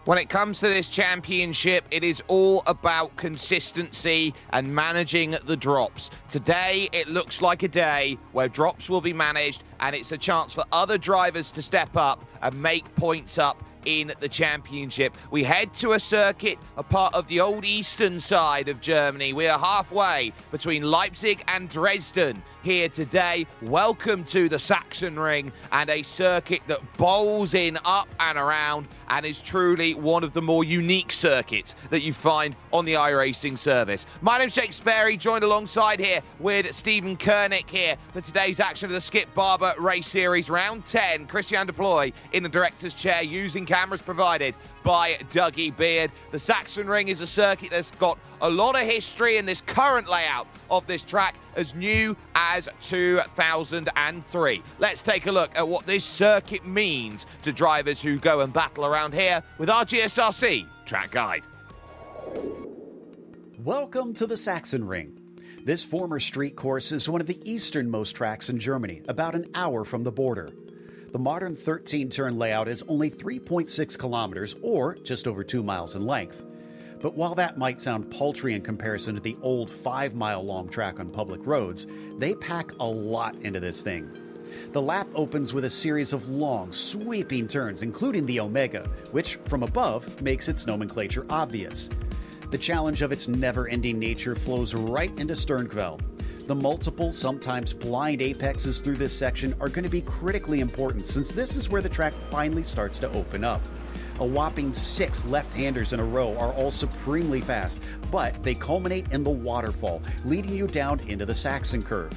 When it comes to this championship, it is all about consistency and managing the drops. Today, it looks like a day where drops will be managed, and it's a chance for other drivers to step up and make points up in the championship. We head to a circuit, a part of the old eastern side of Germany. We are halfway between Leipzig and Dresden here today. Welcome to the Sachsenring, and a circuit that bowls in up and around and is truly one of the more unique circuits that you find on the iRacing service. My name's Jake Sperry, joined alongside here with Stephen Koenig here for today's action of the Skip Barber Race Series Round 10. Christian Deploy in the director's chair using cameras provided by Dougie Beard. The Sachsenring is a circuit that's got a lot of history in this current layout of this track, as new as 2003. Let's take a look at what this circuit means to drivers who go and battle around here with our GSRC track guide. Welcome to the Sachsenring. This former street course is one of the easternmost tracks in Germany, about an hour from the border. The modern 13-turn layout is only 3.6 kilometers, or just over 2 miles in length. But while that might sound paltry in comparison to the old 5-mile-long track on public roads, they pack a lot into this thing. The lap opens with a series of long, sweeping turns, including the Omega, which, from above, makes its nomenclature obvious. The challenge of its never-ending nature flows right into Sternquelle. The multiple, sometimes blind apexes through this section are going to be critically important, since this is where the track finally starts to open up. A whopping 6 left-handers in a row are all supremely fast, but they culminate in the waterfall, leading you down into the Sachsen curve.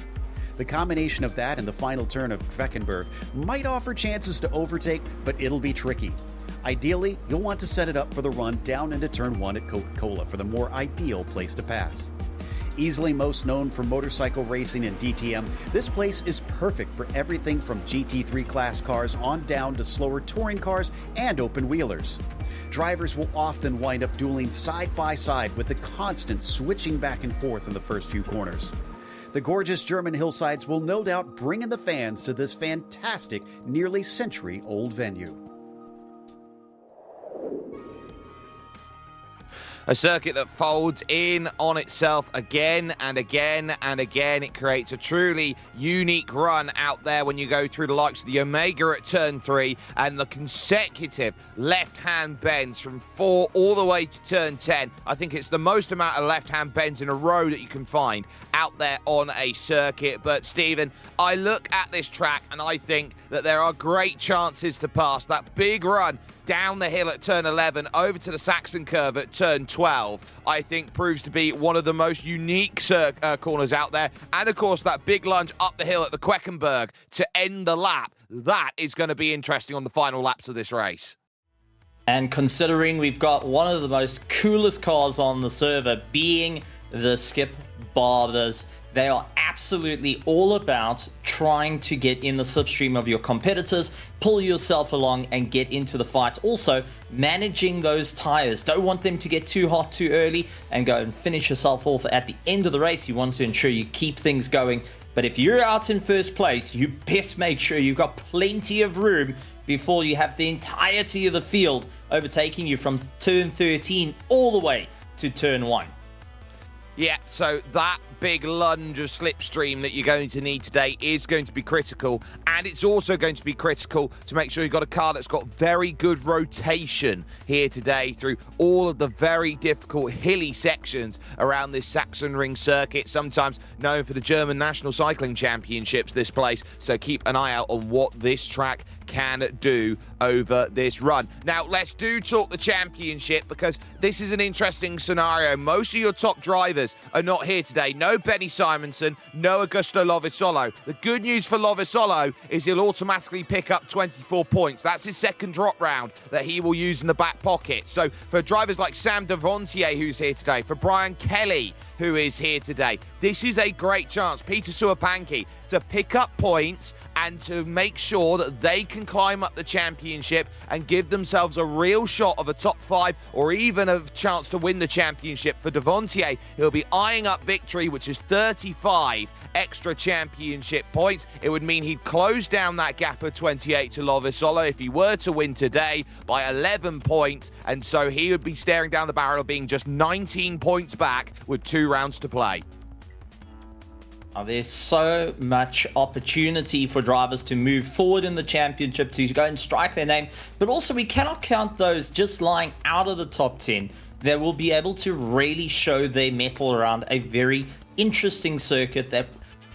The combination of that and the final turn of Queckenberg might offer chances to overtake, but it'll be tricky. Ideally, you'll want to set it up for the run down into turn 1 at Coca-Cola for the more ideal place to pass. Easily most known for motorcycle racing and DTM, this place is perfect for everything from GT3 class cars on down to slower touring cars and open wheelers. Drivers will often wind up dueling side by side with the constant switching back and forth in the first few corners. The gorgeous German hillsides will no doubt bring in the fans to this fantastic, nearly century-old venue. A circuit that folds in on itself again and again and again. It creates a truly unique run out there when you go through the likes of the Omega at turn 3 and the consecutive left-hand bends from 4 all the way to turn 10. I think it's the most amount of left-hand bends in a row that you can find out there on a circuit. But Stephen, I look at this track and I think that there are great chances to pass. That big run down the hill at turn 11 over to the Sachsen curve at turn 12, I think proves to be one of the most unique corners out there. And of course, that big lunge up the hill at the Queckenberg to end the lap. That is going to be interesting on the final laps of this race. And considering we've got one of the most coolest cars on the server being the Skip Barbers, they are absolutely all about trying to get in the slipstream of your competitors, pull yourself along and get into the fight. Also, managing those tires. Don't want them to get too hot too early and go and finish yourself off at the end of the race. You want to ensure you keep things going. But if you're out in first place, you best make sure you've got plenty of room before you have the entirety of the field overtaking you from turn 13 all the way to turn 1. Yeah, so that big lunge of slipstream that you're going to need today is going to be critical, and it's also going to be critical to make sure you've got a car that's got very good rotation here today through all of the very difficult hilly sections around this Sachsenring circuit, sometimes known for the German National Cycling Championships, this place. So keep an eye out on what this track can do over this run. Now, let's talk the championship, because this is an interesting scenario. Most of your top drivers are not here today. No Benny Simonsen, no Augusto Lovasolo. The good news for Lovasolo is he'll automatically pick up 24 points. That's his second drop round that he will use in the back pocket. So for drivers like Sam Devontier, who's here today, for Brian Kelly, who is here today. This is a great chance, Peter Suopanki, to pick up points and to make sure that they can climb up the championship and give themselves a real shot of a top 5 or even a chance to win the championship. For Devontier, he'll be eyeing up victory, which is 35 extra championship points. It would mean he'd close down that gap of 28 to Lovisolo if he were to win today by 11 points, and so he would be staring down the barrel of being just 19 points back with 2 rounds to play. There's so much opportunity for drivers to move forward in the championship, to go and strike their name, but also we cannot count those just lying out of the top 10 that will be able to really show their mettle around a very interesting circuit that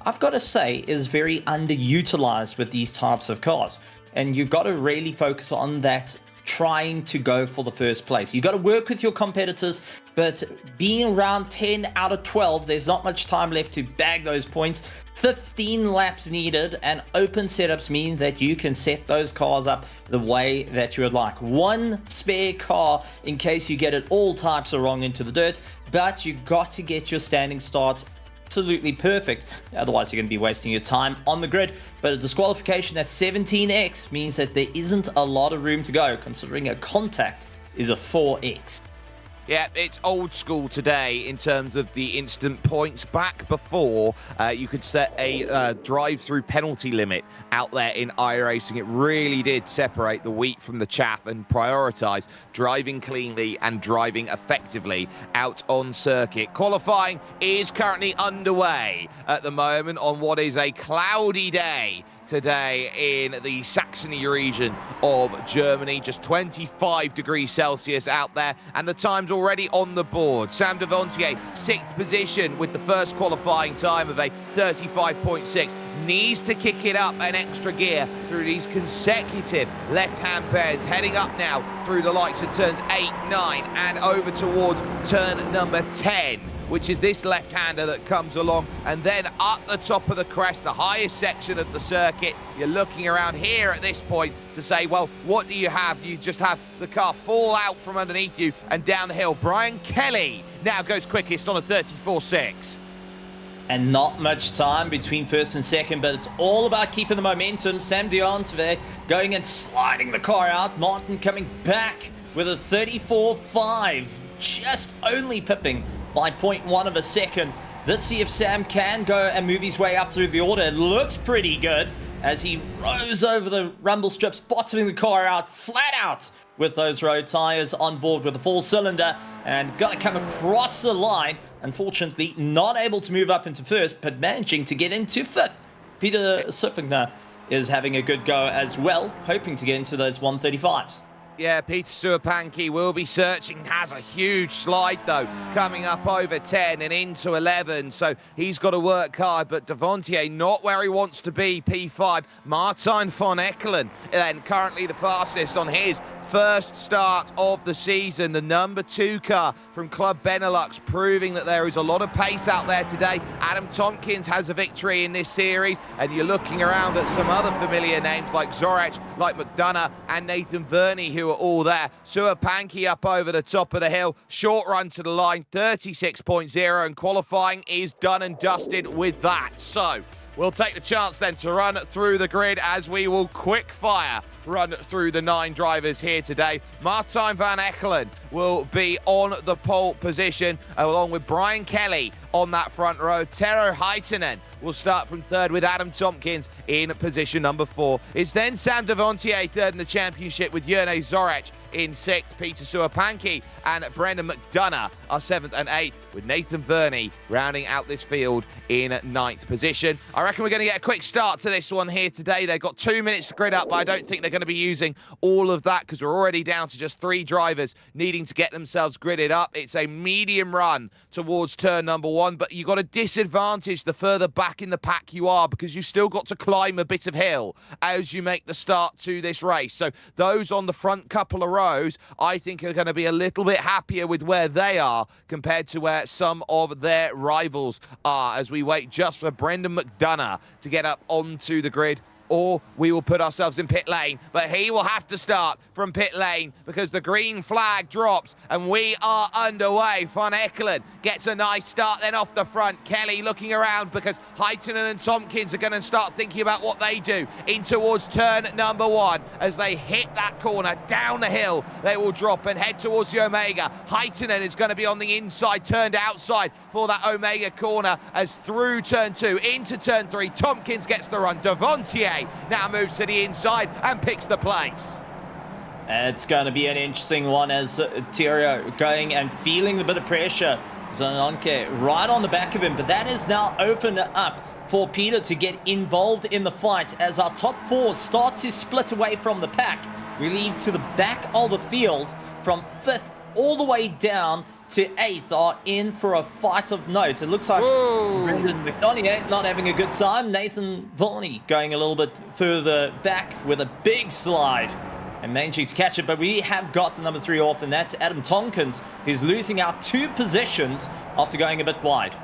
I've got to say is very underutilized with these types of cars. And you've got to really focus on that, trying to go for the first place. You got to work with your competitors, but being around 10 out of 12, there's not much time left to bag those points. 15 laps needed, and open setups mean that you can set those cars up the way that you would like. One spare car in case you get it all types of wrong into the dirt, but you got to get your standing starts absolutely perfect, otherwise you're going to be wasting your time on the grid. But a disqualification at 17x means that there isn't a lot of room to go, considering a contact is a 4x. Yeah, it's old school today in terms of the instant points. Back before, you could set a drive-through penalty limit out there in iRacing. It really did separate the wheat from the chaff and prioritize driving cleanly and driving effectively out on circuit. Qualifying is currently underway at the moment on what is a cloudy day today in the Saxony region of Germany. Just 25 degrees Celsius out there, and the time's already on the board. Sam Devontier, 6th position with the first qualifying time of a 35.6. Needs to kick it up an extra gear through these consecutive left-hand bends, heading up now through the likes of turns 8, 9, and over towards turn number 10, which is this left-hander that comes along, and then up the top of the crest, the highest section of the circuit. You're looking around here at this point to say, well, what do you have? You just have the car fall out from underneath you and down the hill. Brian Kelly now goes quickest on a 34.6. And not much time between first and second, but it's all about keeping the momentum. Sam Deonte going and sliding the car out. Martin coming back with a 34.5, just only pipping by 0.1 of a second. Let's see if Sam can go and move his way up through the order. It looks pretty good as he rows over the rumble strips, bottoming the car out, flat out with those road tires on board with a full cylinder, and got to come across the line. Unfortunately, not able to move up into first, but managing to get into fifth. Peter Suopanki is having a good go as well, hoping to get into those 135s. Yeah, Peter Suopanki will be searching, has a huge slide though, coming up over 10 and into 11, so he's got to work hard, but Devontier not where he wants to be, P5. Martijn van Ekkelen, then currently the fastest on his first start of the season, the number 2 car from Club Benelux, proving that there is a lot of pace out there today. Adam Tompkins has a victory in this series, and you're looking around at some other familiar names like Zorach, like McDonough, and Nathan Verney, who are all there. Suopanki up over the top of the hill, short run to the line, 36.0, and qualifying is done and dusted with that. So we'll take the chance then to run through the grid as we will quick fire run through the 9 drivers here today. Martijn van Ekkelen will be on the pole position, along with Brian Kelly on that front row. Tero Heitinen will start from 3rd, with Adam Tompkins in position number 4. It's then Sam Devontier 3rd in the championship, with Jerne Zorach in 6th. Peter Suopanki and Brendan McDonough are 7th and 8th, with Nathan Verney rounding out this field in 9th position. I reckon we're going to get a quick start to this one here today. They've got 2 minutes to grid up, but I don't think they're going to be using all of that because we're already down to just 3 drivers needing to get themselves gridded up. It's a medium run towards turn number 1, but you've got a disadvantage the further back in the pack you are, because you've still got to climb a bit of hill as you make the start to this race. So those on the front couple of rows, I think, are going to be a little bit happier with where they are compared to where some of their rivals are, as we wait just for Brendan McDonough to get up onto the grid or we will put ourselves in pit lane. But he will have to start from pit lane because the green flag drops and we are underway. Van Ekkelen gets a nice start then off the front. Kelly looking around because Heitinen and Tompkins are going to start thinking about what they do in towards turn number 1. As they hit that corner down the hill, they will drop and head towards the Omega. Heitinen is going to be on the inside, turned outside for that Omega corner as through turn 2 into turn 3. Tompkins gets the run. Devontier now moves to the inside and picks the place. It's going to be an interesting one as Thierry going and feeling a bit of pressure. Zanonke right on the back of him, but that is now opened up for Peter to get involved in the fight as our top 4 start to split away from the pack. We leave to the back of the field from 5th all the way down to 8th are in for a fight of note. It looks like Brendan McDonough not having a good time. Nathan Varney going a little bit further back with a big slide and managing to catch it, but we have got the number 3 off, and that's Adam Tompkins, who's losing out 2 positions after going a bit wide.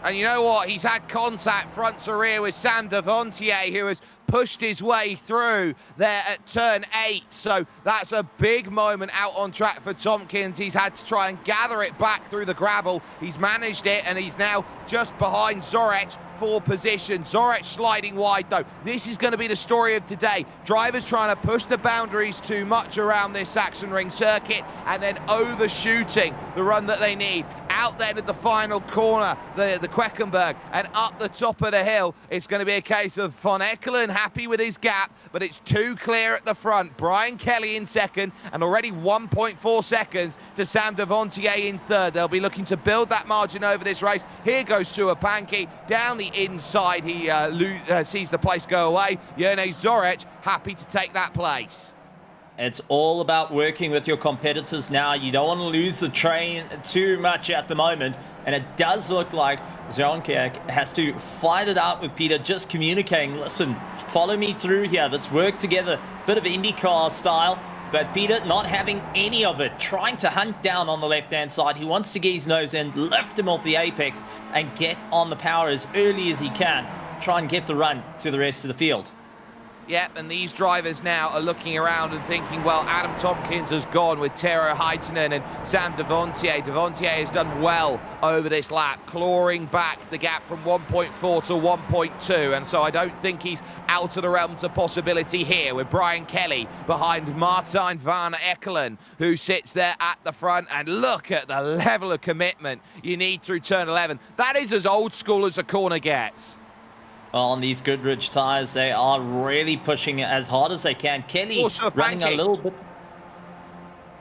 And you know what? He's had contact front to rear with Sam Devontier, who has pushed his way through there at turn 8. So that's a big moment out on track for Tompkins. He's had to try and gather it back through the gravel. He's managed it, and he's now just behind Zorech for position. Zorech sliding wide, though. This is going to be the story of today. Drivers trying to push the boundaries too much around this Sachsenring circuit and then overshooting the run that they need. Out then at the final corner, the Queckenberg, and up the top of the hill, it's going to be a case of Van Ekkelen happy with his gap, but it's too clear at the front. Brian Kelly in second, and already 1.4 seconds to Sam Devontier in third. They'll be looking to build that margin over this race. Here goes Suapanki down the inside. He sees the place go away. Jerne Zorech happy to take that place. It's all about working with your competitors now. You don't want to lose the train too much at the moment. And it does look like Zonkerk has to fight it out with Peter, just communicating, listen, follow me through here. Let's work together. Bit of IndyCar style. But Peter not having any of it, trying to hunt down on the left-hand side. He wants to get his nose in, lift him off the apex, and get on the power as early as he can. Try and get the run to the rest of the field. Yep, and these drivers now are looking around and thinking, well, Adam Tompkins has gone with Tero Heitinen and Sam Devontier. Devontier has done well over this lap, clawing back the gap from 1.4 to 1.2, and so I don't think he's out of the realms of possibility here with Brian Kelly behind Martijn van Ekkelen, who sits there at the front, and look at the level of commitment you need through turn 11. That is as old school as a corner gets. On these Goodrich tyres, they are really pushing it as hard as they can. Kelly running a little bit.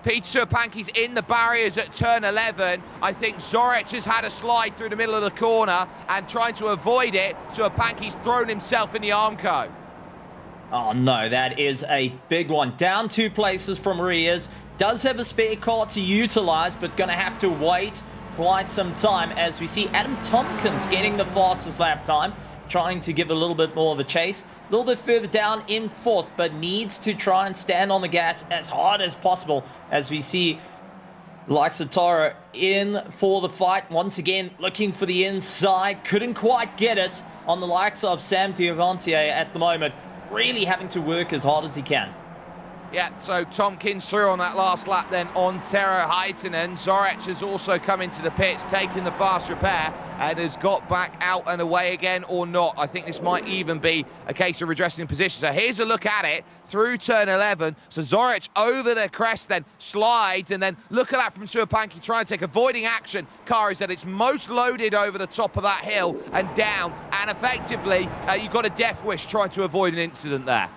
Peter Suapanki's in the barriers at turn 11. I think Zorech has had a slide through the middle of the corner and trying to avoid it. Suapanki's thrown himself in the Armco. Oh no, that is a big one. Down 2 places from Rias. Does have a spare car to utilize, but going to have to wait quite some time as we see Adam Tompkins getting the fastest lap time, trying to give a little bit more of a chase. A little bit further down in 4th, but needs to try and stand on the gas as hard as possible as we see likes of Toro in for the fight. Once again, looking for the inside. Couldn't quite get it on the likes of Sam Devontier at the moment. Really having to work as hard as he can. Yeah, so Tompkins through on that last lap then on Tero Heitinen. Zorech has also come into the pits, taking the fast repair, and has got back out and away again or not. I think this might even be a case of redressing position. So here's a look at it through turn 11. So Zorech over the crest then slides, and then look at that from Suapanki trying to take avoiding action. Car is at its most loaded over the top of that hill and down, and effectively you've got a death wish trying to avoid an incident there.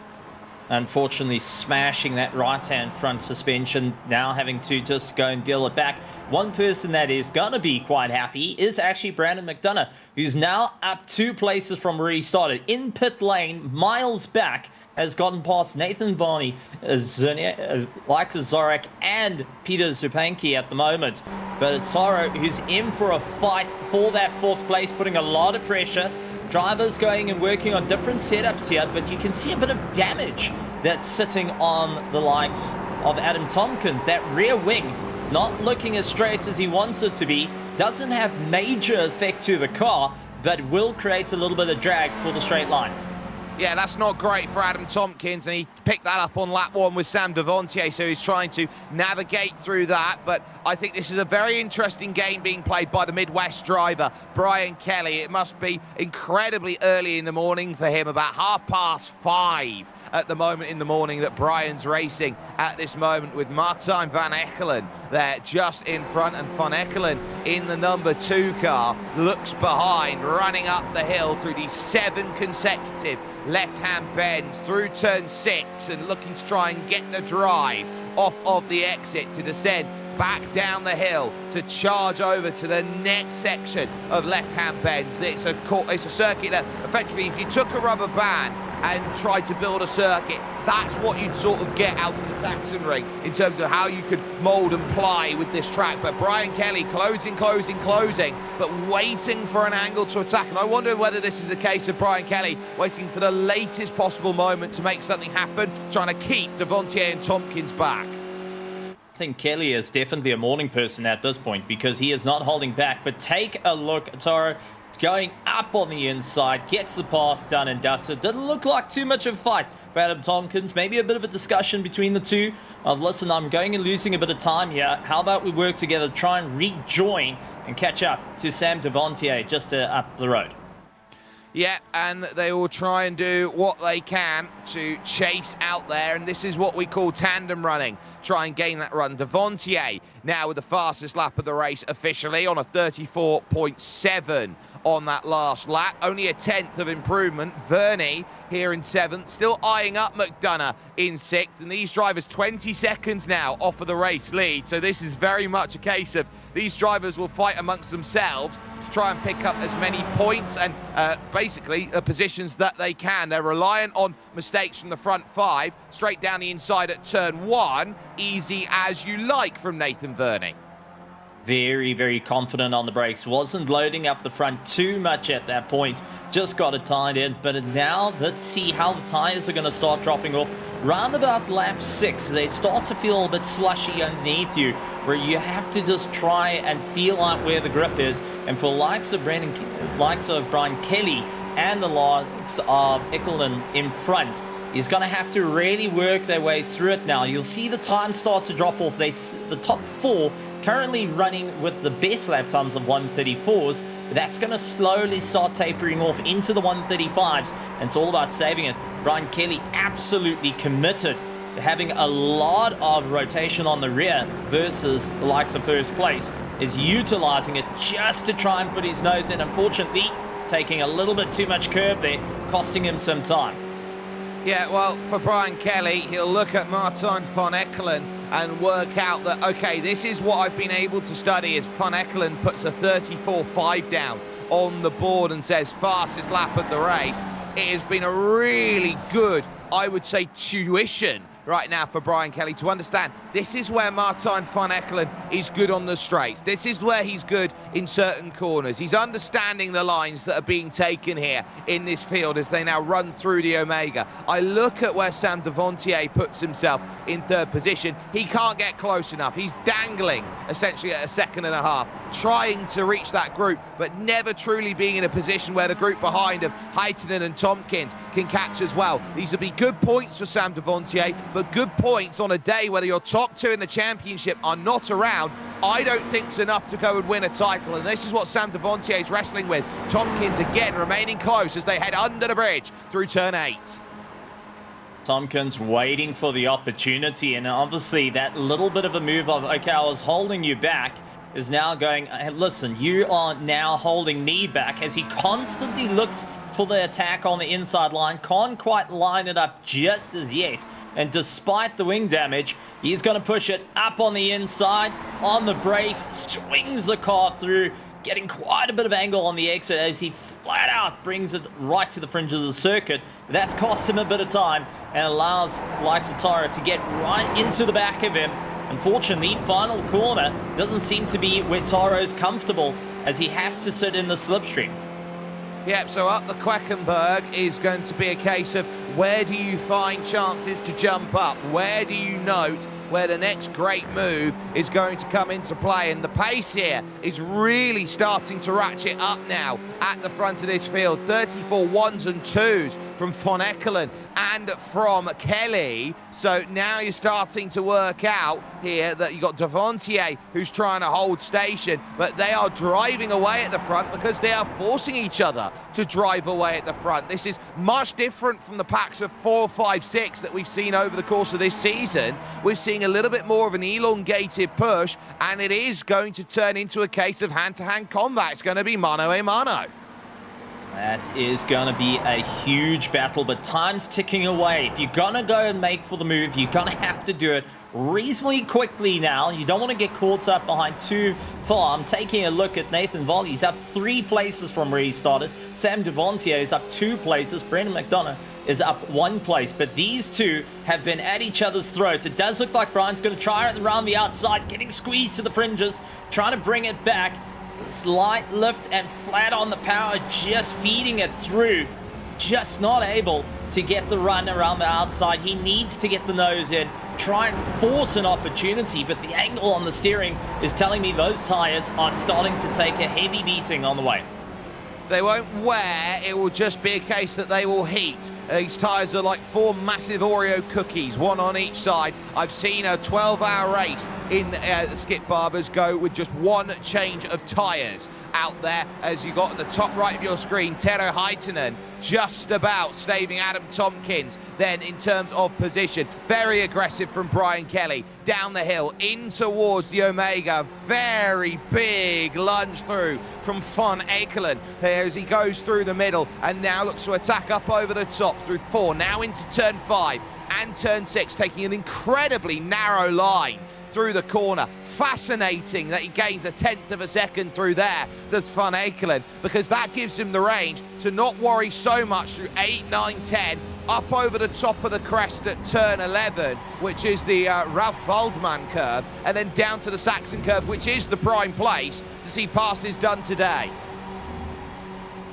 Unfortunately, smashing that right-hand front suspension, now having to just go and deal it back. One person that is going to be quite happy is actually Brandon McDonough, who's now up 2 places from where he started. In pit lane, miles back, has gotten past Nathan Varney, like Zorek, and Peter Zupanki at the moment. But it's Taro who's in for a fight for that 4th place, putting a lot of pressure. Drivers going and working on different setups here, but you can see a bit of damage that's sitting on the likes of Adam Tompkins. That rear wing not looking as straight as he wants it to be. Doesn't have major effect to the car, but will create a little bit of drag for the straight line. Yeah, that's not great for Adam Tompkins, and he picked that up on lap 1 with Sam Devontier, so he's trying to navigate through that. But I think this is a very interesting game being played by the Midwest driver, Brian Kelly. It must be incredibly early in the morning for him, about 5:30 at the moment in the morning that Brian's racing at this moment, with Martijn van Ekkelen there just in front, and Van Ekkelen in the number 2 car looks behind, running up the hill through these 7 consecutive left-hand bends through turn 6 and looking to try and get the drive off of the exit to descend back down the hill to charge over to the next section of left-hand bends. It's a circuit that effectively, if you took a rubber band and tried to build a circuit, that's what you'd sort of get out of the Sachsenring in terms of how you could mould and ply with this track. But Brian Kelly closing, but waiting for an angle to attack. And I wonder whether this is a case of Brian Kelly waiting for the latest possible moment to make something happen, trying to keep Devontier and Tompkins back. I think Kelly is definitely a morning person at this point, because he is not holding back. But take a look, Taro going up on the inside, gets the pass done and dusted. Didn't look like too much of a fight for Adam Tompkins. Maybe a bit of a discussion between the two of, listen, I'm going and losing a bit of time here. How about we work together, try and rejoin and catch up to Sam Devontier just up the road. Yeah, and they will try and do what they can to chase out there, and this is what we call tandem running. Try and gain that run. Devontier now with the fastest lap of the race officially on a 34.7 on that last lap. Only a 10th of improvement. Verney here in 7th, still eyeing up McDonough in 6th, and these drivers 20 seconds now off of the race lead. So this is very much a case of these drivers will fight amongst themselves to try and pick up as many points and basically positions that they can. They're reliant on mistakes from the front 5, straight down the inside at turn 1, easy as you like from Nathan Verney. Very, very confident on the brakes. Wasn't loading up the front too much at that point. Just got it tied in. But now let's see how the tires are going to start dropping off. Round about lap 6, they start to feel a bit slushy underneath you, where you have to just try and feel out where the grip is. And for likes of Brian Kelly and the likes of Ekkelen in front, is going to have to really work their way through it now. You'll see the time start to drop off. The top 4 currently running with the best lap times of 134s. That's going to slowly start tapering off into the 135s, and it's all about saving it. Brian Kelly absolutely committed to having a lot of rotation on the rear versus the likes of first place, is utilizing it just to try and put his nose in. Unfortunately, taking a little bit too much curb there, costing him some time. Yeah, well, for Brian Kelly, he'll look at Martijn van Ekkelen and work out that, okay, this is what I've been able to study, as Van Ekkelen puts a 34.5 down on the board and says fastest lap of the race. It has been a really good, I would say, tuition right now for Brian Kelly to understand this is where Martijn van Ekkelen is good on the straights. This is where he's good in certain corners. He's understanding the lines that are being taken here in this field as they now run through the Omega. I look at where Sam Devontier puts himself in 3rd position. He can't get close enough. He's dangling essentially at a 2.5 seconds, trying to reach that group, but never truly being in a position where the group behind of Heitinen and Tompkins can catch as well. These will be good points for Sam Devontier, but good points on a day where your top 2 in the championship are not around. I don't think it's enough to go and win a title, and this is what Sam Devontier is wrestling with. Tompkins again remaining close as they head under the bridge through turn 8. Tompkins waiting for the opportunity, and obviously that little bit of a move of, okay, I was holding you back, is now going, hey, listen, you are now holding me back, as he constantly looks for the attack on the inside line. Can't quite line it up just as yet. And despite the wing damage, he's going to push it up on the inside, on the brakes, swings the car through, getting quite a bit of angle on the exit as he flat out brings it right to the fringe of the circuit. But that's cost him a bit of time and allows likes of Taro to get right into the back of him. Unfortunately, final corner doesn't seem to be where Taro's comfortable, as he has to sit in the slipstream. Yep, so up the Queckenberg is going to be a case of where do you find chances to jump up? Where do you note where the next great move is going to come into play? And the pace here is really starting to ratchet up now at the front of this field. 34 1s and 2s from Von Eckelen and from Kelly. So now you're starting to work out here that you got Devontier who's trying to hold station, but they are driving away at the front because they are forcing each other to drive away at the front. This is much different from the packs of 4, 5, 6 that we've seen over the course of this season. We're seeing a little bit more of an elongated push, and it is going to turn into a case of hand-to-hand combat. It's going to be mano a mano. That is going to be a huge battle, but time's ticking away. If you're going to go and make for the move, you're going to have to do it reasonably quickly now. You don't want to get caught up behind too far. I'm taking a look at Nathan Volley. He's up 3 places from where he started. Sam Devontier is up 2 places. Brendan McDonough is up 1 place. But these two have been at each other's throats. It does look like Brian's going to try it around the outside, getting squeezed to the fringes, trying to bring it back. Slight lift and flat on the power, just feeding it through, just not able to get the run around the outside. He needs to get the nose in, try and force an opportunity, but the angle on the steering is telling me those tires are starting to take a heavy beating on the way. They won't wear, it will just be a case that they will heat. These tyres are like 4 massive Oreo cookies, 1 on each side. I've seen a 12-hour race in Skip Barber's go with just 1 change of tyres out there. As you got at the top right of your screen, Tero Heitinen just about staving Adam Tompkins. Then in terms of position, very aggressive from Brian Kelly. Down the hill, in towards the Omega. Very big lunge through from Von Eckelen here as he goes through the middle and now looks to attack up over the top through 4, now into turn 5 and turn 6, taking an incredibly narrow line through the corner. Fascinating that he gains 1/10 of a second through there, does Von Eckelen, because that gives him the range to not worry so much through 8, 9, 10, up over the top of the crest at turn 11, which is the Ralph Waldmann curve, and then down to the Saxon curve, which is the prime place to see passes done today.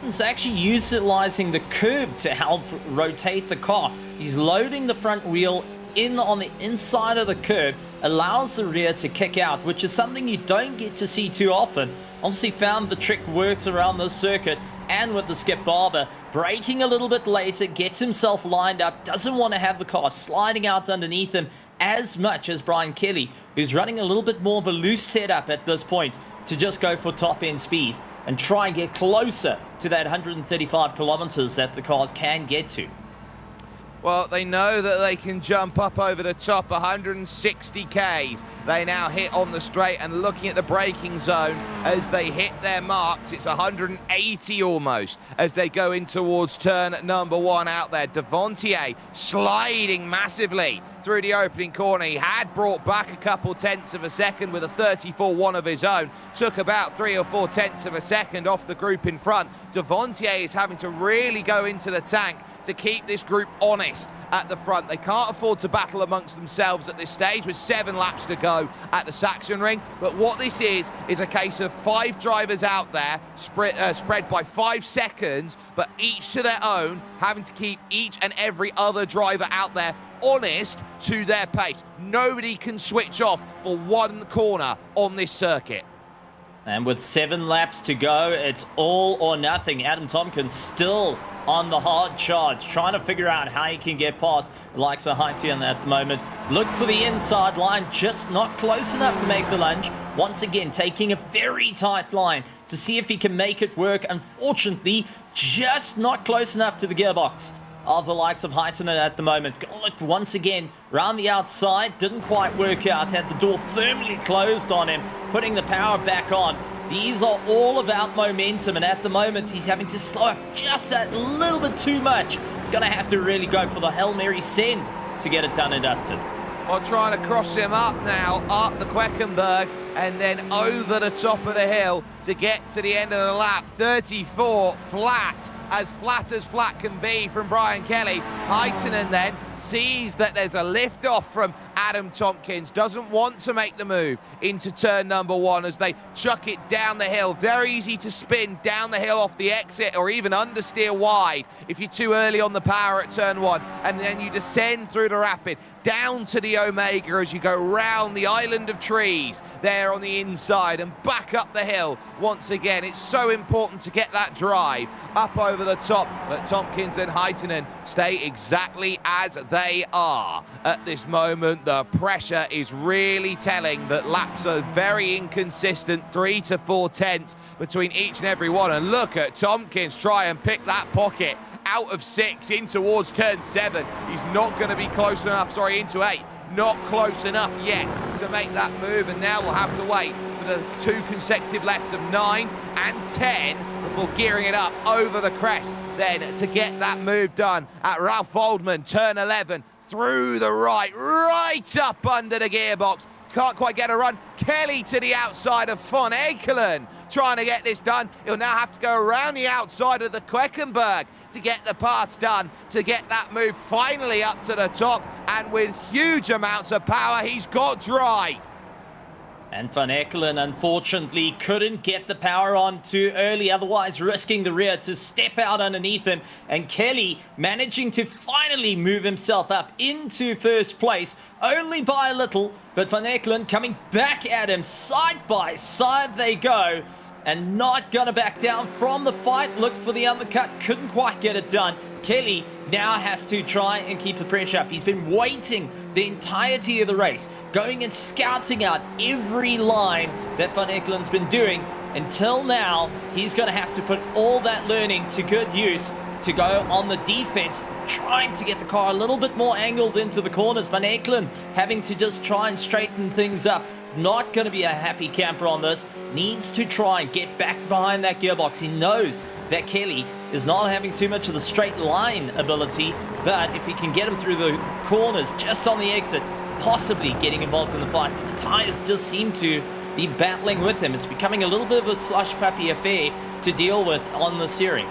He's actually utilizing the curb to help rotate the car. He's loading the front wheel in on the inside of the curb, allows the rear to kick out, which is something you don't get to see too often. Obviously found the trick works around this circuit and with the Skip Barber. Braking a little bit later, gets himself lined up, doesn't want to have the car sliding out underneath him as much as Brian Kelly, who's running a little bit more of a loose setup at this point to just go for top end speed and try and get closer to that 135 kilometers that the cars can get to. Well, they know that they can jump up over the top 160 Ks. They now hit on the straight, and looking at the braking zone as they hit their marks, it's 180 almost as they go in towards turn number 1 out there. Devontier sliding massively through the opening corner. He had brought back a couple 10ths of a second with a 34-1 of his own. Took about 3 or 4 tenths of a second off the group in front. Devontier is having to really go into the tank to keep this group honest at the front. They can't afford to battle amongst themselves at this stage with 7 laps to go at the Sachsenring. But what this is a case of 5 drivers out there spread by 5 seconds, but each to their own, having to keep each and every other driver out there honest to their pace. Nobody can switch off for 1 corner on this circuit. And with 7 laps to go, it's all or nothing. Adam Tompkins still on the hard charge, trying to figure out how he can get past the likes of Haitian at the moment. Look for the inside line, just not close enough to make the lunge. Once again, taking a very tight line to see if he can make it work. Unfortunately, just not close enough to the gearbox of the likes of Heitinen at the moment. Look, once again, round the outside, didn't quite work out. Had the door firmly closed on him, putting the power back on. These are all about momentum, and at the moment, he's having to slow up just a little bit too much. He's going to have to really go for the Hail Mary send to get it done and dusted. Well, trying to cross him up now, up the Queckenberg, and then over the top of the hill to get to the end of the lap. 34 flat as flat can be from Brian Kelly. Heitinen then sees that there's a lift off from Adam Tompkins, doesn't want to make the move into turn number 1 as they chuck it down the hill. Very easy to spin down the hill off the exit or even understeer wide if you're too early on the power at turn 1, and then you descend through the rapid. down to the Omega as you go round the island of trees there on the inside and back up the hill. Once again, it's so important to get that drive up over the top, but Tompkins and Heitinen stay exactly as they are. At this moment, the pressure is really telling that laps are very inconsistent, 3 to 4 tenths between each and every one. And look at Tompkins try and pick that pocket out of 6 in towards turn 7. He's not going to be close enough, into 8. Not close enough yet to make that move, and now we'll have to wait for the 2 consecutive lefts of 9 and 10 before gearing it up over the crest then to get that move done at Ralph Oldman, turn 11, through the right up under the gearbox. Can't quite get a run. Kelly to the outside of Von Ekelen trying to get this done. He'll now have to go around the outside of the Queckenberg to get the pass done, to get that move finally up to the top, and with huge amounts of power, he's got drive. And Van Ekelen, unfortunately, couldn't get the power on too early, otherwise risking the rear to step out underneath him. And Kelly managing to finally move himself up into first place, only by a little. But Van Ekelen coming back at him, side by side they go. And not gonna back down from the fight. Looked for the undercut, couldn't quite get it done. Kelly now has to try and keep the pressure up. He's been waiting the entirety of the race, going and scouting out every line that Van Ekelen's been doing. Until now, he's going to have to put all that learning to good use to go on the defense, trying to get the car a little bit more angled into the corners. Van Ekelen having to just try and straighten things up. Not going to be a happy camper on this. Needs to try and get back behind that gearbox. He knows that Kelly is not having too much of the straight line ability, but if he can get him through the corners just on the exit, possibly getting involved in the fight. The tires just seem to be battling with him. It's becoming a little bit of a slush puppy affair to deal with on the steering.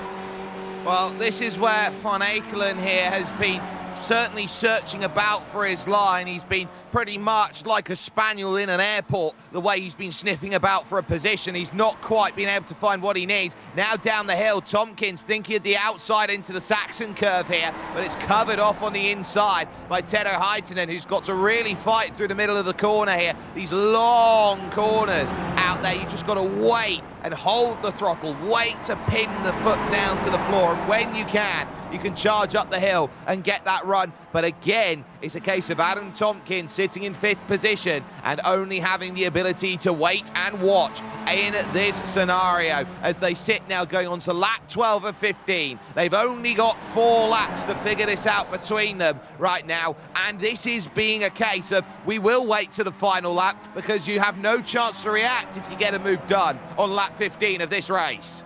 Well, this is where Van Ekelen here has been certainly searching about for his line. He's been pretty much like a spaniel in an airport, the way he's been sniffing about for a position. He's not quite been able to find what he needs. Now down the hill, Tompkins thinking of the outside into the Saxon curve here, but it's covered off on the inside by Teddo Heitinen, who's got to really fight through the middle of the corner here. These long corners out there, you just got to wait and hold the throttle, wait to pin the foot down to the floor, and when you can charge up the hill and get that run. But again, it's a case of Adam Tompkins sitting in 5th position and only having the ability to wait and watch in this scenario as they sit now going on to lap 12 of 15. They've only got 4 laps to figure this out between them right now, and this is being a case of we will wait to the final lap because you have no chance to react if you get a move done on lap 15 of this race.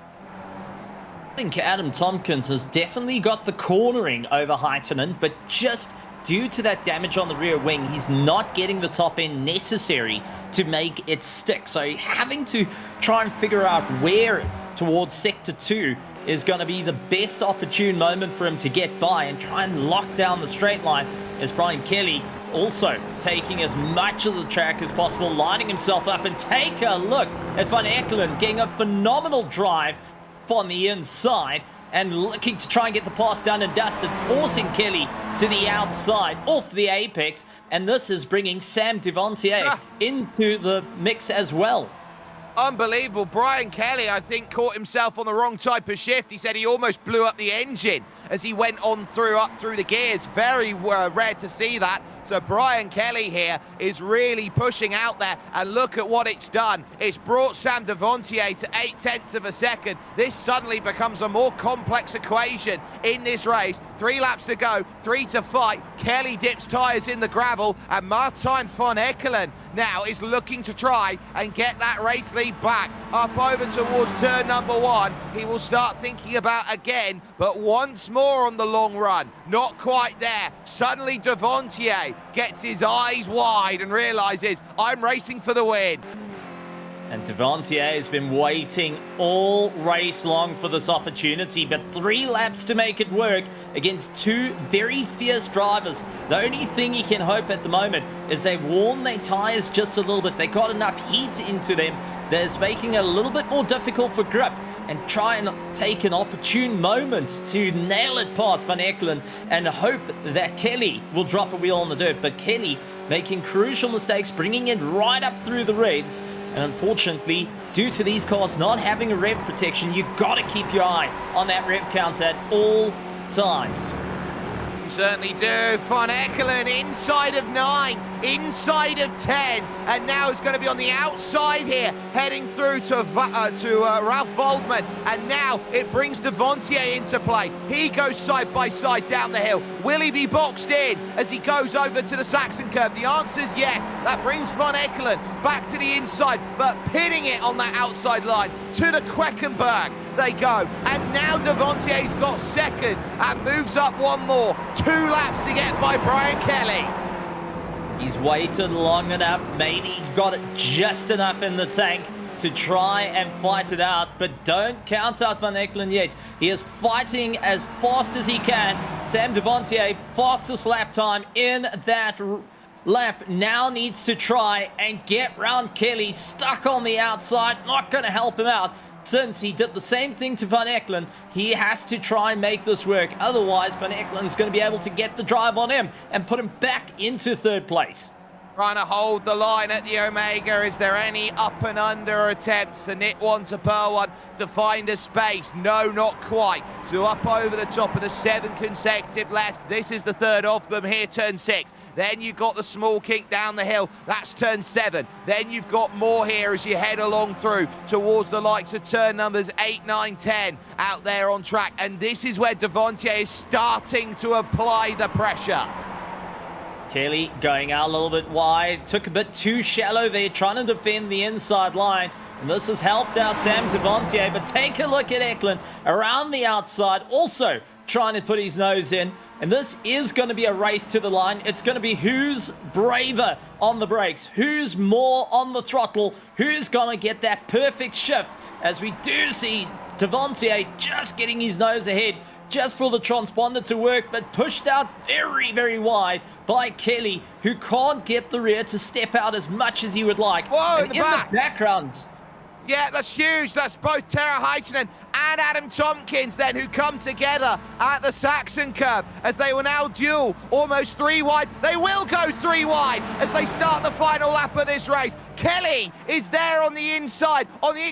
I think Adam Tompkins has definitely got the cornering over Heitinen, but just due to that damage on the rear wing, he's not getting the top end necessary to make it stick. So having to try and figure out where towards sector 2 is going to be the best opportune moment for him to get by and try and lock down the straight line, as Brian Kelly also taking as much of the track as possible, lining himself up. And take a look at Van Ekelen getting a phenomenal drive on the inside and looking to try and get the pass done and dusted, forcing Kelly to the outside off the apex. And this is bringing Sam Devontier into the mix as well. Unbelievable. Brian Kelly, I think, caught himself on the wrong type of shift. He said he almost blew up the engine as he went on up through the gears. Very rare to see that. So Brian Kelly here is really pushing out there, and look at what it's done. It's brought Sam Devontier to 0.8 of a second. This suddenly becomes a more complex equation in this race. 3 laps to go, 3 to fight. Kelly dips tyres in the gravel, and Martijn van Ekelen now is looking to try and get that race lead back up over towards turn number 1. He will start thinking about again, but once more on the long run. Not quite there. Suddenly Devontier gets his eyes wide and realizes, I'm racing for the win. And Devontier has been waiting all race long for this opportunity, but 3 laps to make it work against 2 very fierce drivers. The only thing he can hope at the moment is they've worn their tires just a little bit. They got enough heat into them that is making it a little bit more difficult for grip. and try and take an opportune moment to nail it past Van Eekelen and hope that Kelly will drop a wheel on the dirt. But Kelly making crucial mistakes, bringing it right up through the revs. And unfortunately, due to these cars not having a rev protection, you got to keep your eye on that rev counter at all times. You certainly do. Van Eekelen inside of 9, inside of 10, and now it's going to be on the outside here, heading through to Ralph Waldman, and now it brings Devontier into play. He goes side by side down the hill. Will he be boxed in as he goes over to the Saxon curve? The answer is yes. That brings Van Eekelen back to the inside, but pinning it on that outside line to the Queckenberg. They go, and now Devantier's got second and moves up one more. 2 laps to get by Brian Kelly. He's waited long enough, maybe got it just enough in the tank to try and fight it out, but don't count out Van Eekelen yet. He is fighting as fast as he can. Sam Devontier, fastest lap time in that lap, now needs to try and get round Kelly, stuck on the outside, not going to help him out. Since he did the same thing to Van Eekelen, he has to try and make this work. Otherwise, Van Eekelen's going to be able to get the drive on him and put him back into third place. Trying to hold the line at the Omega. Is there any up and under attempts to nit one to pearl one to find a space? No, not quite. So up over the top of the 7 consecutive lefts. This is the third of them here, turn 6. Then you've got the small kink down the hill. That's turn 7. Then you've got more here as you head along through towards the likes of turn numbers 8, 9, 10 out there on track. And this is where Devontier is starting to apply the pressure. Kelly going out a little bit wide, took a bit too shallow there, trying to defend the inside line. And this has helped out Sam Devontier, but take a look at Eekelen around the outside, also trying to put his nose in. And this is going to be a race to the line. It's going to be who's braver on the brakes, who's more on the throttle, who's going to get that perfect shift, as we do see Devontier just getting his nose ahead, just for the transponder to work, but pushed out very, very wide by Kelly, who can't get the rear to step out as much as he would like. Whoa, and in the background. Yeah, that's huge. That's both Tara Heitinen and Adam Tompkins then, who come together at the Saxon curve as they will now duel almost 3 wide. They will go 3 wide as they start the final lap of this race. Kelly is there on the inside, the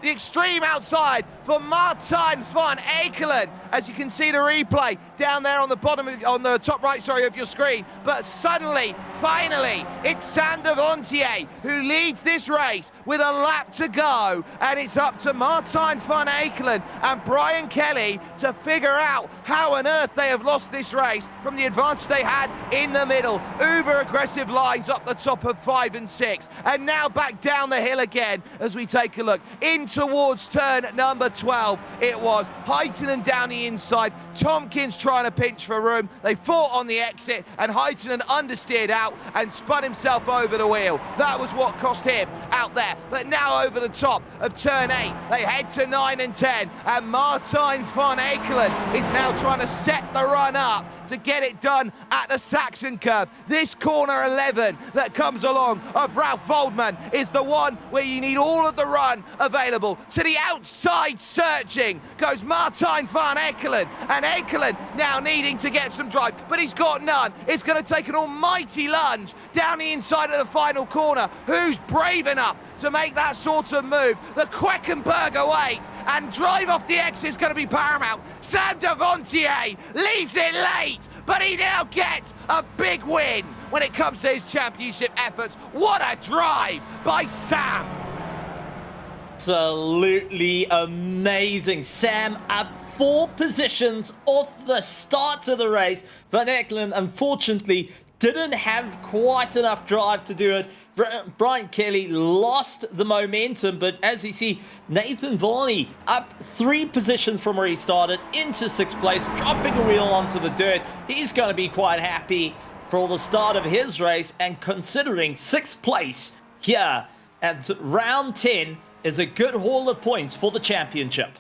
extreme outside for Martijn van Eekelen. As you can see the replay down there on the bottom, on the top right, of your screen. But suddenly, finally, it's Sam Devontier who leads this race with a lap to go, and it's up to Martijn van Eekelen and Brian Kelly to figure out how on earth they have lost this race from the advantage they had in the middle. Uber aggressive lines up the top of 5 and 6, and now back down the hill again as we take a look in towards turn number 12. It was Heitinen down the inside, Tompkins trying to pinch for room. They fought on the exit, and Heitinen understeered out and spun himself over the wheel. That was what cost him out there. But now over the top of turn 8, they head to 9 and 10, and Martijn van Eekelen is now trying to set the run up to get it done at the Saxon curve. This corner 11 that comes along of Ralph Waldman is the one where you need all of the run available. To the outside searching goes Martijn van Eekelen, and Eekelen now needing to get some drive, but he's got none. It's going to take an almighty lunge down the inside of the final corner. Who's brave enough to make that sort of move? The Queckenberg awaits, and drive off the exit is going to be paramount. Sam Devontier leaves it late, but he now gets a big win when it comes to his championship efforts. What a drive by Sam! Absolutely amazing. Sam up 4 positions off the start of the race. Van Eekelen, unfortunately, didn't have quite enough drive to do it. Brian Kelly lost the momentum, but as you see, Nathan Varney up 3 positions from where he started into 6th place, dropping a wheel onto the dirt. He's going to be quite happy for the start of his race, and considering 6th place here at round 10 is a good haul of points for the championship.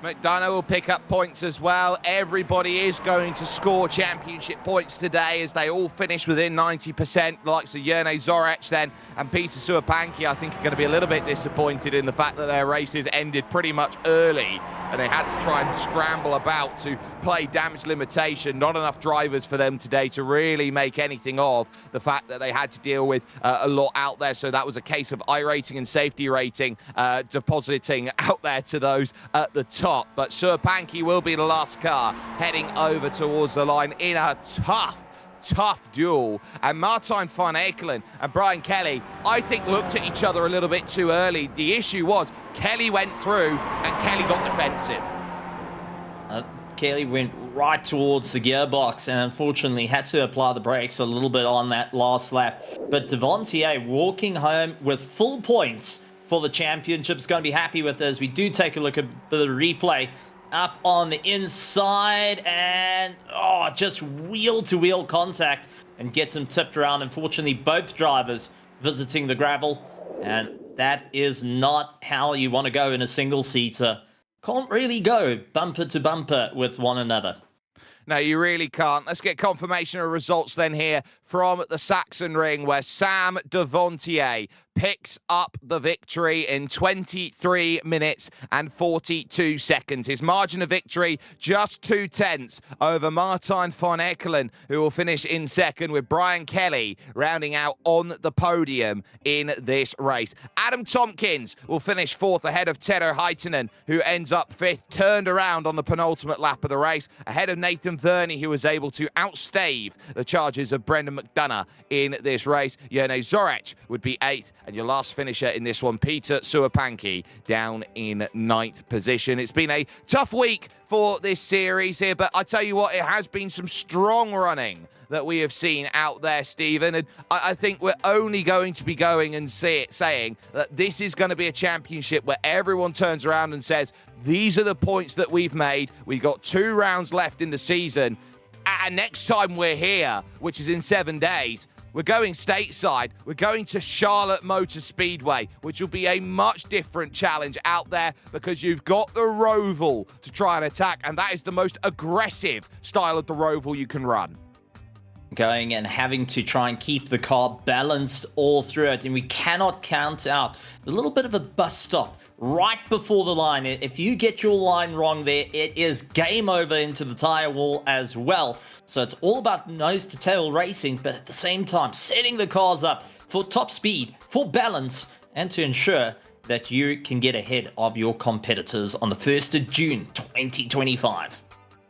McDonough will pick up points as well. Everybody is going to score championship points today as they all finish within 90%. The likes of Jerne Zorec then and Peter Suopanki, I think, are going to be a little bit disappointed in the fact that their races ended pretty much early and they had to try and scramble about to play damage limitation. Not enough drivers for them today to really make anything of the fact that they had to deal with a lot out there. So that was a case of iRacing and safety rating depositing out there to those at the top. But Suopanki will be the last car heading over towards the line in a tough duel. And Martijn van Ekelen and Brian Kelly, I think, looked at each other a little bit too early. The issue was Kelly went through and Kelly got defensive. Kelly went right towards the gearbox and unfortunately had to apply the brakes a little bit on that last lap. But Devontier walking home with full points for the championship is going to be happy with this. We do take a look at the replay. Up on the inside and just wheel-to-wheel contact and gets him tipped around. Unfortunately, both drivers visiting the gravel, and that is not how you want to go in a single-seater. Can't really go bumper to bumper with one another. No, you really can't. Let's get confirmation of results then here from the Sachsenring, where Sam Devontier picks up the victory in 23 minutes and 42 seconds. His margin of victory, just 0.2 over Martijn van Ekelen, who will finish in second, with Brian Kelly rounding out on the podium in this race. Adam Tompkins will finish fourth ahead of Tero Heitinen, who ends up fifth, turned around on the penultimate lap of the race, ahead of Nathan Verney, who was able to outstave the charges of Brendan McDonough in this race. Jerne Zorec would be eighth, and your last finisher in this one, Peter Suopanki, down in ninth position. It's been a tough week for this series here, but I tell you what, it has been some strong running that we have seen out there, Stephen, and I think we're only going to be going and saying that this is going to be a championship where everyone turns around and says, these are the points that we've made. We've got 2 rounds left in the season, and next time we're here, which is in 7 days, we're going stateside. We're going to Charlotte Motor Speedway, which will be a much different challenge out there because you've got the Roval to try and attack, and that is the most aggressive style of the Roval you can run. Going and having to try and keep the car balanced all through it, and we cannot count out a little bit of a bus stop right before the line. If you get your line wrong there, it is game over into the tire wall as well. So it's all about nose to tail racing, but at the same time setting the cars up for top speed, for balance, and to ensure that you can get ahead of your competitors on the 1st of June 2025.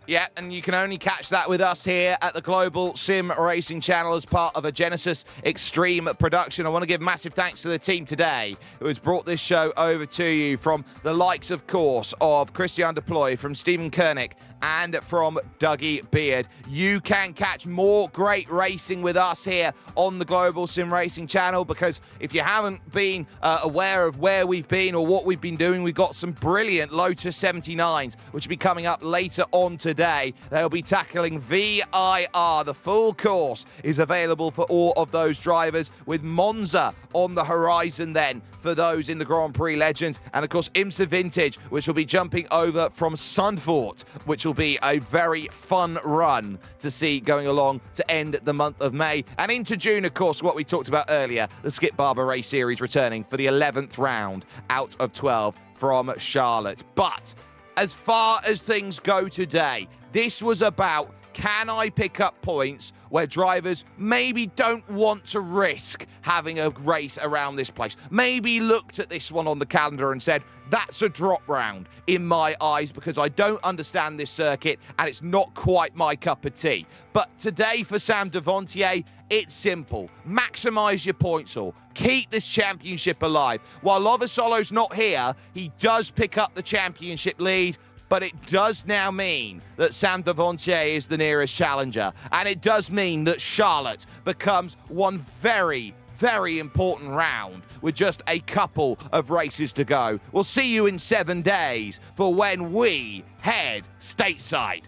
Yeah, and you can only catch that with us here at the Global Sim Racing Channel as part of a Genesis Extreme production. I want to give massive thanks to the team today who has brought this show over to you, from the likes, of course, of Christian Deploy, from Stephen Koenig, and from Dougie Beard. You can catch more great racing with us here on the Global Sim Racing Channel, because if you haven't been aware of where we've been or what we've been doing, we've got some brilliant Lotus 79s, which will be coming up later on today. They'll be tackling VIR. The full course is available for all of those drivers, with Monza on the horizon then for those in the Grand Prix Legends, and of course IMSA Vintage, which will be jumping over from Zandvoort, which will be a very fun run to see going along to end the month of May. And into June, of course, what we talked about earlier, the Skip Barber Race Series returning for the 11th round out of 12 from Charlotte. But as far as things go today, this was about, can I pick up points where drivers maybe don't want to risk having a race around this place? Maybe looked at this one on the calendar and said, that's a drop round in my eyes because I don't understand this circuit and it's not quite my cup of tea. But today for Sam Devontier, it's simple. Maximize your points all. Keep this championship alive. While Lovasolo's not here, he does pick up the championship lead. But it does now mean that Sam Devontier is the nearest challenger. And it does mean that Charlotte becomes one very, very important round with just a couple of races to go. We'll see you in 7 days for when we head stateside.